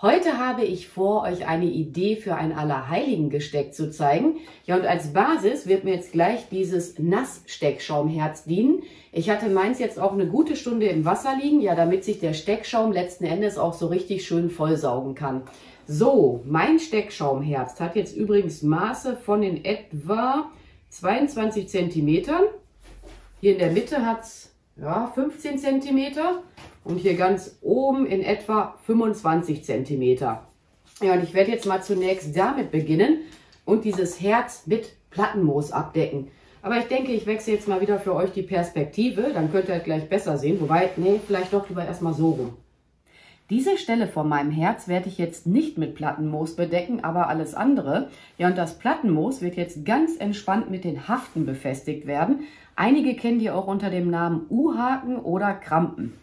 Heute habe ich vor, euch eine Idee für ein Allerheiligen-Gesteck zu zeigen. Ja, und als Basis wird mir jetzt gleich dieses Nasssteckschaumherz dienen. Ich hatte meins jetzt auch eine gute Stunde im Wasser liegen, ja, damit sich der Steckschaum letzten Endes auch so richtig schön vollsaugen kann. So, mein Steckschaumherz hat jetzt übrigens Maße von in etwa 22 cm. Hier in der Mitte hat es ja, 15 cm. Und hier ganz oben in etwa 25 cm. Ja, und ich werde jetzt mal zunächst damit beginnen und dieses Herz mit Plattenmoos abdecken. Aber ich denke, ich wechsle jetzt mal wieder für euch die Perspektive, dann könnt ihr halt gleich besser sehen. Wobei, nee, vielleicht doch lieber erstmal so rum. Diese Stelle von meinem Herz werde ich jetzt nicht mit Plattenmoos bedecken, aber alles andere. Ja, und das Plattenmoos wird jetzt ganz entspannt mit den Haften befestigt werden. Einige kennen die auch unter dem Namen U-Haken oder Krampen.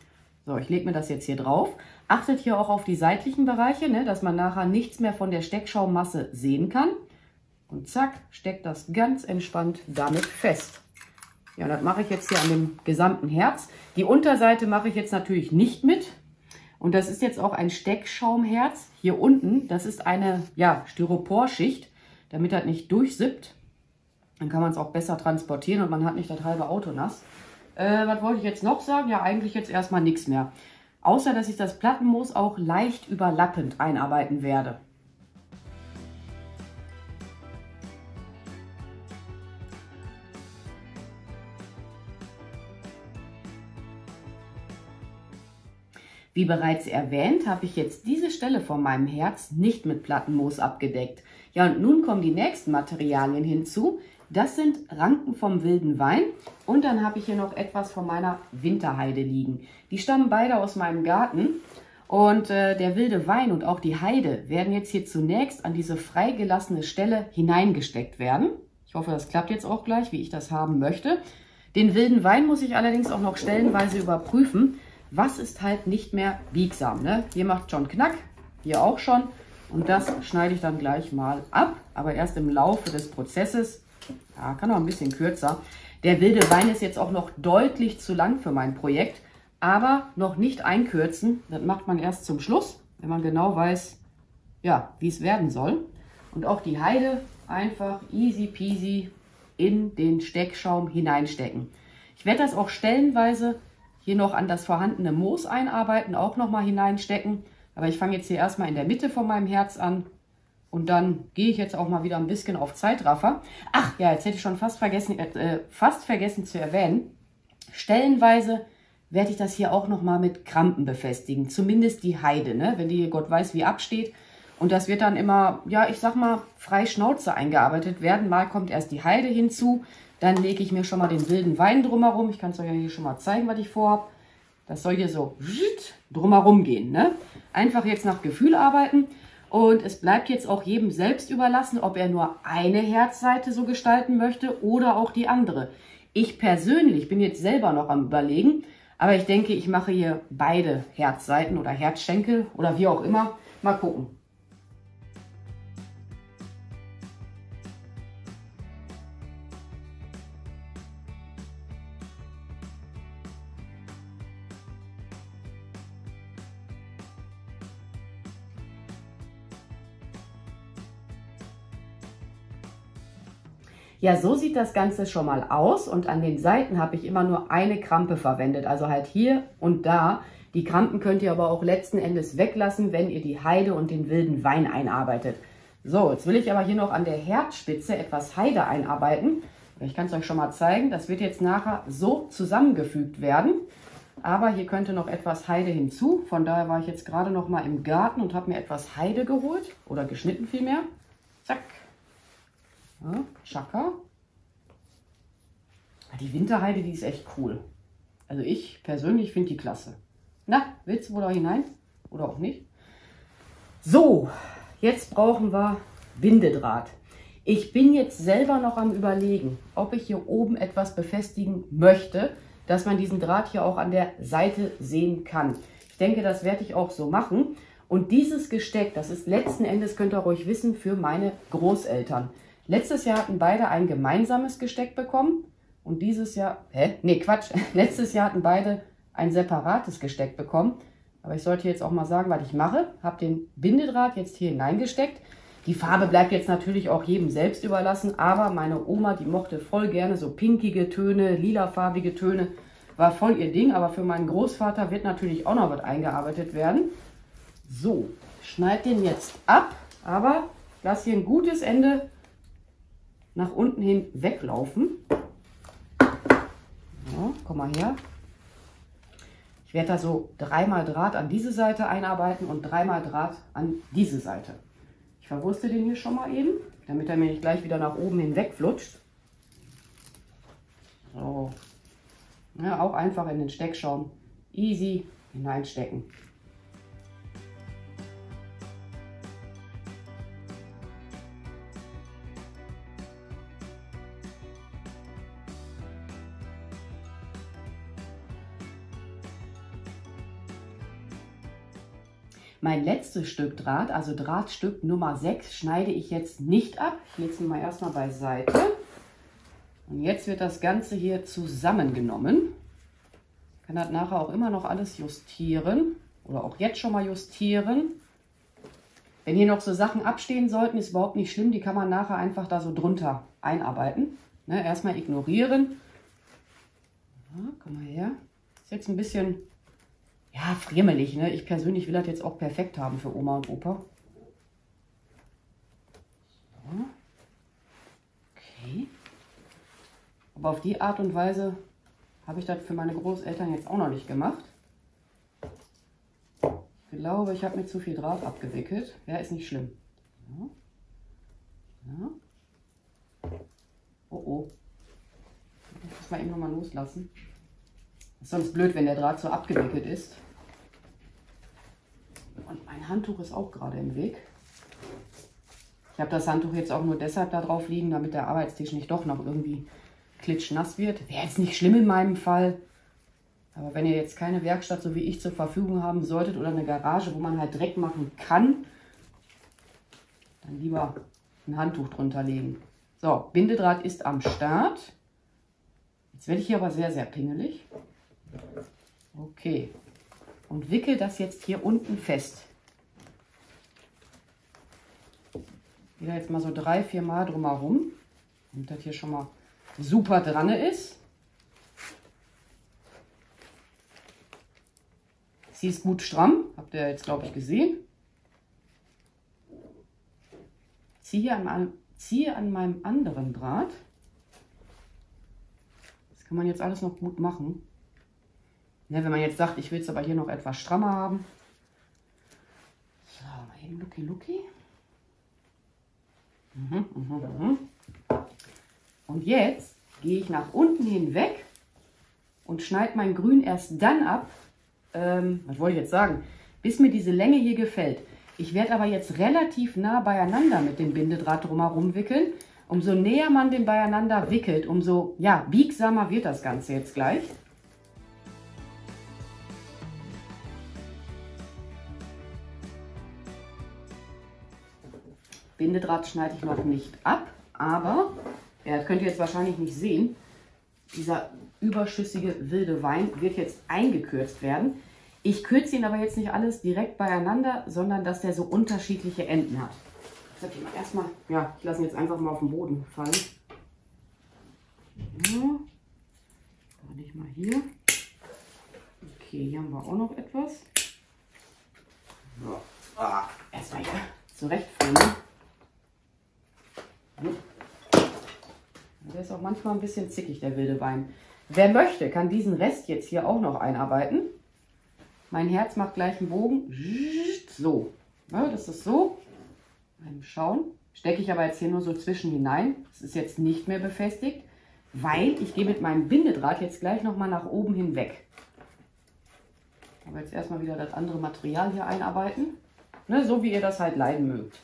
So, ich lege mir das jetzt hier drauf. Achtet hier auch auf die seitlichen Bereiche, ne, dass man nachher nichts mehr von der Steckschaummasse sehen kann. Und zack, steckt das ganz entspannt damit fest. Ja, und das mache ich jetzt hier an dem gesamten Herz. Die Unterseite mache ich jetzt natürlich nicht mit. Und das ist jetzt auch ein Steckschaumherz. Hier unten, das ist eine ja, Styroporschicht, damit das nicht durchsippt. Dann kann man es auch besser transportieren und man hat nicht das halbe Auto nass. Was wollte ich jetzt noch sagen? Ja, eigentlich jetzt erstmal nichts mehr. Außer, dass ich das Plattenmoos auch leicht überlappend einarbeiten werde. Wie bereits erwähnt, habe ich jetzt diese Stelle von meinem Herz nicht mit Plattenmoos abgedeckt. Ja, und nun kommen die nächsten Materialien hinzu. Das sind Ranken vom wilden Wein und dann habe ich hier noch etwas von meiner Winterheide liegen. Die stammen beide aus meinem Garten und der wilde Wein und auch die Heide werden jetzt hier zunächst an diese freigelassene Stelle hineingesteckt werden. Ich hoffe, das klappt jetzt auch gleich, wie ich das haben möchte. Den wilden Wein muss ich allerdings auch noch stellenweise überprüfen. Was ist halt nicht mehr biegsam, ne? Hier macht schon Knack, hier auch schon und das schneide ich dann gleich mal ab, aber erst im Laufe des Prozesses. Ja, kann noch ein bisschen kürzer. Der wilde Wein ist jetzt auch noch deutlich zu lang für mein Projekt, aber noch nicht einkürzen. Das macht man erst zum Schluss, wenn man genau weiß, ja, wie es werden soll. Und auch die Heide einfach easy peasy in den Steckschaum hineinstecken. Ich werde das auch stellenweise hier noch an das vorhandene Moos einarbeiten, auch nochmal hineinstecken. Aber ich fange jetzt hier erstmal in der Mitte von meinem Herz an. Und dann gehe ich jetzt auch mal wieder ein bisschen auf Zeitraffer. Ach ja, jetzt hätte ich schon fast vergessen zu erwähnen. Stellenweise werde ich das hier auch nochmal mit Krampen befestigen. Zumindest die Heide, ne? Wenn die hier Gott weiß wie absteht. Und das wird dann immer, ja, ich sag mal, frei Schnauze eingearbeitet werden. Mal kommt erst die Heide hinzu. Dann lege ich mir schon mal den wilden Wein drumherum. Ich kann es euch ja hier schon mal zeigen, was ich vorhabe. Das soll hier so drumherum gehen, ne? Einfach jetzt nach Gefühl arbeiten. Und es bleibt jetzt auch jedem selbst überlassen, ob er nur eine Herzseite so gestalten möchte oder auch die andere. Ich persönlich bin jetzt selber noch am Überlegen, aber ich denke, ich mache hier beide Herzseiten oder Herzschenkel oder wie auch immer. Mal gucken. Ja, so sieht das Ganze schon mal aus und an den Seiten habe ich immer nur eine Krampe verwendet, also halt hier und da. Die Krampen könnt ihr aber auch letzten Endes weglassen, wenn ihr die Heide und den wilden Wein einarbeitet. So, jetzt will ich aber hier noch an der Herzspitze etwas Heide einarbeiten. Ich kann es euch schon mal zeigen, das wird jetzt nachher so zusammengefügt werden. Aber hier könnte noch etwas Heide hinzu, von daher war ich jetzt gerade noch mal im Garten und habe mir etwas Heide geholt oder geschnitten vielmehr. Zack. Ja, Chaka. Die Winterheide, die ist echt cool. Also ich persönlich finde die klasse. Na, willst du wohl da hinein? Oder auch nicht? So, jetzt brauchen wir Bindedraht. Ich bin jetzt selber noch am Überlegen, ob ich hier oben etwas befestigen möchte, dass man diesen Draht hier auch an der Seite sehen kann. Ich denke, das werde ich auch so machen. Und dieses Gesteck, das ist letzten Endes, könnt ihr ruhig wissen, für meine Großeltern. Letztes Jahr hatten beide ein gemeinsames Gesteck bekommen und dieses Jahr, letztes Jahr hatten beide ein separates Gesteck bekommen. Aber ich sollte jetzt auch mal sagen, was ich mache. Habe den Bindedraht jetzt hier hineingesteckt. Die Farbe bleibt jetzt natürlich auch jedem selbst überlassen, aber meine Oma, die mochte voll gerne so pinkige Töne, lilafarbige Töne, war voll ihr Ding. Aber für meinen Großvater wird natürlich auch noch was eingearbeitet werden. So, schneid den jetzt ab, aber lass hier ein gutes Ende nach unten hin weglaufen. Ja, komm mal her. Ich werde da so 3-mal Draht an diese Seite einarbeiten und 3-mal Draht an diese Seite. Ich verwurste den hier schon mal eben, damit er mir nicht gleich wieder nach oben hinweg flutscht. So. Ja, auch einfach in den Steckschaum easy hineinstecken. Mein letztes Stück Draht, also Drahtstück Nummer 6, schneide ich jetzt nicht ab. Ich lege es mir mal erstmal beiseite. Und jetzt wird das Ganze hier zusammengenommen. Ich kann das nachher auch immer noch alles justieren oder auch jetzt schon mal justieren. Wenn hier noch so Sachen abstehen sollten, ist überhaupt nicht schlimm. Die kann man nachher einfach da so drunter einarbeiten. Ne, erstmal ignorieren. Ja, komm mal her. Ist jetzt ein bisschen... ja, friemelig, ne? Ich persönlich will das jetzt auch perfekt haben für Oma und Opa. So. Okay. Aber auf die Art und Weise habe ich das für meine Großeltern jetzt auch noch nicht gemacht. Ich glaube, ich habe mir zu viel Draht abgewickelt. Ja, ist nicht schlimm. So. Ja. Oh oh. Ich muss mal eben nochmal loslassen. Ist sonst blöd, wenn der Draht so abgewickelt ist. Und mein Handtuch ist auch gerade im Weg. Ich habe das Handtuch jetzt auch nur deshalb da drauf liegen, damit der Arbeitstisch nicht doch noch irgendwie klitschnass wird. Wäre jetzt nicht schlimm in meinem Fall. Aber wenn ihr jetzt keine Werkstatt, so wie ich, zur Verfügung haben solltet oder eine Garage, wo man halt Dreck machen kann, dann lieber ein Handtuch drunter legen. So, Bindedraht ist am Start. Jetzt werde ich hier aber sehr, sehr pingelig. Okay. Und wickel das jetzt hier unten fest. Wieder jetzt mal so 3-4 Mal drumherum, damit das hier schon mal super dran ist. Sie ist gut stramm, habt ihr jetzt, glaube ich, gesehen. Ziehe an meinem anderen Draht. Das kann man jetzt alles noch gut machen. Ja, wenn man jetzt sagt, ich will es aber hier noch etwas strammer haben. So, mal eben Lucky. Und jetzt gehe ich nach unten hinweg und schneide mein Grün erst dann ab, was wollte ich jetzt sagen, bis mir diese Länge hier gefällt. Ich werde aber jetzt relativ nah beieinander mit dem Bindedraht drumherum wickeln. Umso näher man den beieinander wickelt, umso ja, biegsamer wird das Ganze jetzt gleich. Bindedraht schneide ich noch nicht ab, aber, ja, das könnt ihr jetzt wahrscheinlich nicht sehen, dieser überschüssige wilde Wein wird jetzt eingekürzt werden. Ich kürze ihn aber jetzt nicht alles direkt beieinander, sondern dass der so unterschiedliche Enden hat. Das ich mal erstmal, ja, ich lasse ihn jetzt einfach mal auf den Boden fallen. Ja, gar nicht mal hier. Okay, hier haben wir auch noch etwas. So. Erstmal hier zurechtfummeln. Der ist auch manchmal ein bisschen zickig, der wilde Wein. Wer möchte, kann diesen Rest jetzt hier auch noch einarbeiten. Mein Herz macht gleich einen Bogen. So, ja, das ist so. Mal schauen. Stecke ich aber jetzt hier nur so zwischen hinein. Das ist jetzt nicht mehr befestigt, weil ich gehe mit meinem Bindedraht jetzt gleich nochmal nach oben hinweg. Aber jetzt erstmal wieder das andere Material hier einarbeiten. Ne, so wie ihr das halt leiden mögt.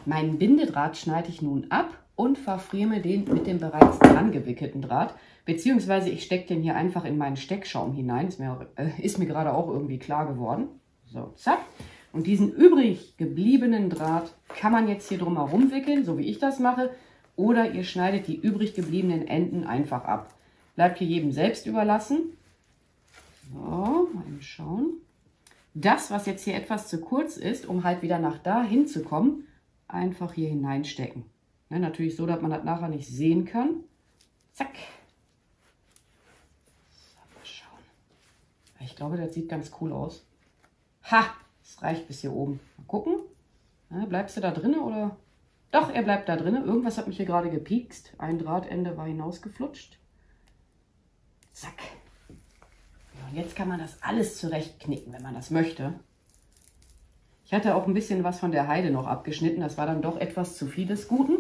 Meinen Bindedraht schneide ich nun ab und verfrieme den mit dem bereits dran gewickelten Draht. Beziehungsweise ich stecke den hier einfach in meinen Steckschaum hinein. Ist mir gerade auch irgendwie klar geworden. So, zack. Und diesen übrig gebliebenen Draht kann man jetzt hier drum herum wickeln, so wie ich das mache. Oder ihr schneidet die übrig gebliebenen Enden einfach ab. Bleibt hier jedem selbst überlassen. So, mal schauen. Das, was jetzt hier etwas zu kurz ist, um halt wieder nach da hinzukommen, einfach hier hineinstecken. Ja, natürlich so, dass man das nachher nicht sehen kann. Zack. So, mal schauen. Ich glaube, das sieht ganz cool aus. Ha! Das reicht bis hier oben. Mal gucken. Ja, bleibst du da drin oder? Doch, er bleibt da drin. Irgendwas hat mich hier gerade gepiekst. Ein Drahtende war hinausgeflutscht. Zack. Ja, und jetzt kann man das alles zurechtknicken, wenn man das möchte. Ich hatte auch ein bisschen was von der Heide noch abgeschnitten. Das war dann doch etwas zu viel des Guten.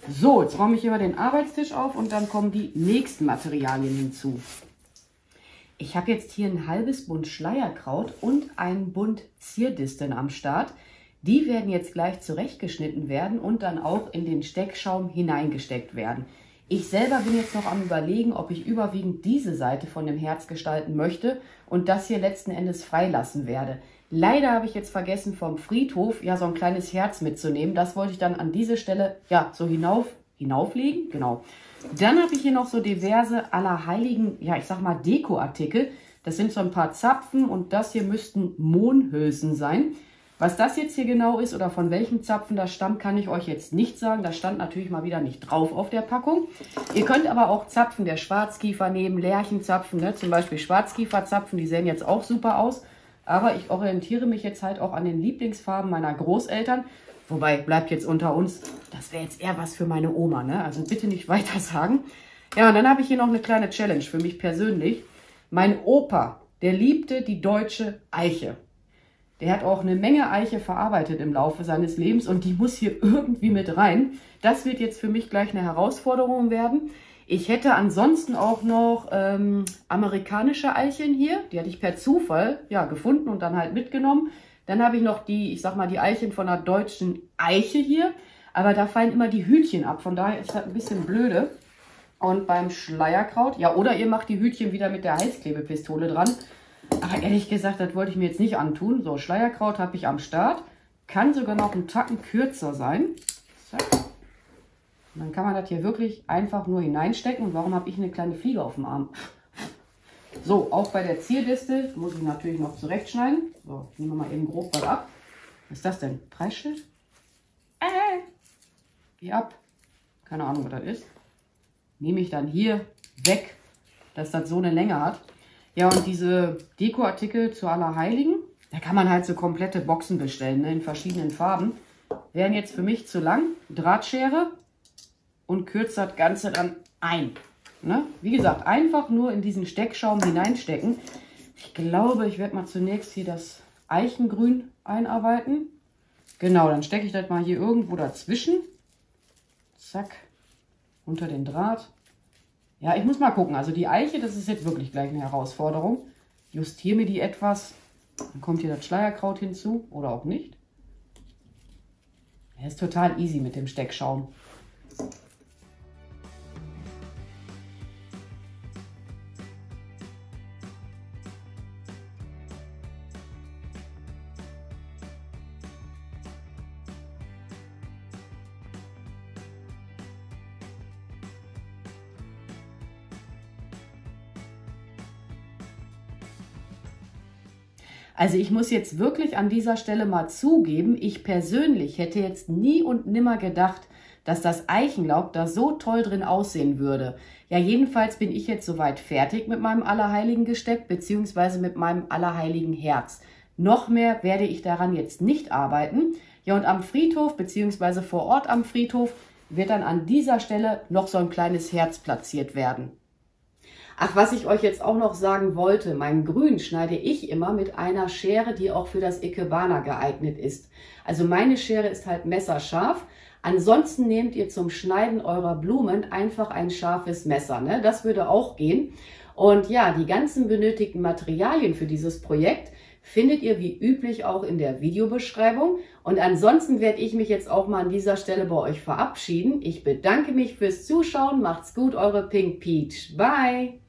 So, jetzt räume ich hier mal den Arbeitstisch auf und dann kommen die nächsten Materialien hinzu. Ich habe jetzt hier ein halbes Bund Schleierkraut und einen Bund Zierdisteln am Start. Die werden jetzt gleich zurechtgeschnitten werden und dann auch in den Steckschaum hineingesteckt werden. Ich selber bin jetzt noch am Überlegen, ob ich überwiegend diese Seite von dem Herz gestalten möchte und das hier letzten Endes freilassen werde. Leider habe ich jetzt vergessen, vom Friedhof ja so ein kleines Herz mitzunehmen. Das wollte ich dann an diese Stelle ja so hinauflegen. Genau. Dann habe ich hier noch so diverse allerheiligen, ja ich sag mal Dekoartikel. Das sind so ein paar Zapfen und das hier müssten Mohnhülsen sein. Was das jetzt hier genau ist oder von welchem Zapfen das stammt, kann ich euch jetzt nicht sagen. Das stand natürlich mal wieder nicht drauf auf der Packung. Ihr könnt aber auch Zapfen der Schwarzkiefer nehmen, Lärchenzapfen, ne? Zum Beispiel Schwarzkieferzapfen, die sehen jetzt auch super aus. Aber ich orientiere mich jetzt halt auch an den Lieblingsfarben meiner Großeltern. Wobei, bleibt jetzt unter uns, das wäre jetzt eher was für meine Oma, ne? Also bitte nicht weiter sagen. Ja, und dann habe ich hier noch eine kleine Challenge für mich persönlich. Mein Opa, der liebte die deutsche Eiche. Der hat auch eine Menge Eiche verarbeitet im Laufe seines Lebens und die muss hier irgendwie mit rein. Das wird jetzt für mich gleich eine Herausforderung werden. Ich hätte ansonsten auch noch amerikanische Eicheln hier. Die hatte ich per Zufall ja, gefunden und dann halt mitgenommen. Dann habe ich noch die, ich sag mal, die Eicheln von der deutschen Eiche hier. Aber da fallen immer die Hütchen ab. Von daher ist das ein bisschen blöde. Und beim Schleierkraut, ja, oder ihr macht die Hütchen wieder mit der Heißklebepistole dran. Aber ehrlich gesagt, das wollte ich mir jetzt nicht antun. So, Schleierkraut habe ich am Start. Kann sogar noch einen Tacken kürzer sein. Zack. Und dann kann man das hier wirklich einfach nur hineinstecken. Und warum habe ich eine kleine Fliege auf dem Arm? So, auch bei der Zierdistel muss ich natürlich noch zurechtschneiden. So, nehmen wir mal eben grob was ab. Was ist das denn? Preisschild? Geh ab. Keine Ahnung, was das ist. Nehme ich dann hier weg, dass das so eine Länge hat. Ja, und diese Dekoartikel zu Allerheiligen, da kann man halt so komplette Boxen bestellen, ne, in verschiedenen Farben. Wären jetzt für mich zu lang. Drahtschere und kürzt das Ganze dann ein. Ne? Wie gesagt, einfach nur in diesen Steckschaum hineinstecken. Ich glaube, ich werde mal zunächst hier das Eichengrün einarbeiten. Genau, dann stecke ich das mal hier irgendwo dazwischen. Zack, unter den Draht. Ja, ich muss mal gucken. Also die Eiche, das ist jetzt wirklich gleich eine Herausforderung. Justiere mir die etwas. Dann kommt hier das Schleierkraut hinzu oder auch nicht. Ja, ist total easy mit dem Steckschaum. Also ich muss jetzt wirklich an dieser Stelle mal zugeben, ich persönlich hätte jetzt nie und nimmer gedacht, dass das Eichenlaub da so toll drin aussehen würde. Ja, jedenfalls bin ich jetzt soweit fertig mit meinem Allerheiligen Gesteck, beziehungsweise mit meinem Allerheiligen Herz. Noch mehr werde ich daran jetzt nicht arbeiten. Ja, und am Friedhof, beziehungsweise vor Ort am Friedhof, wird dann an dieser Stelle noch so ein kleines Herz platziert werden. Ach, was ich euch jetzt auch noch sagen wollte, mein Grün schneide ich immer mit einer Schere, die auch für das Ikebana geeignet ist. Also meine Schere ist halt messerscharf. Ansonsten nehmt ihr zum Schneiden eurer Blumen einfach ein scharfes Messer, ne? Das würde auch gehen. Und ja, die ganzen benötigten Materialien für dieses Projekt findet ihr wie üblich auch in der Videobeschreibung. Und ansonsten werde ich mich jetzt auch mal an dieser Stelle bei euch verabschieden. Ich bedanke mich fürs Zuschauen. Macht's gut, eure Pink Peach. Bye!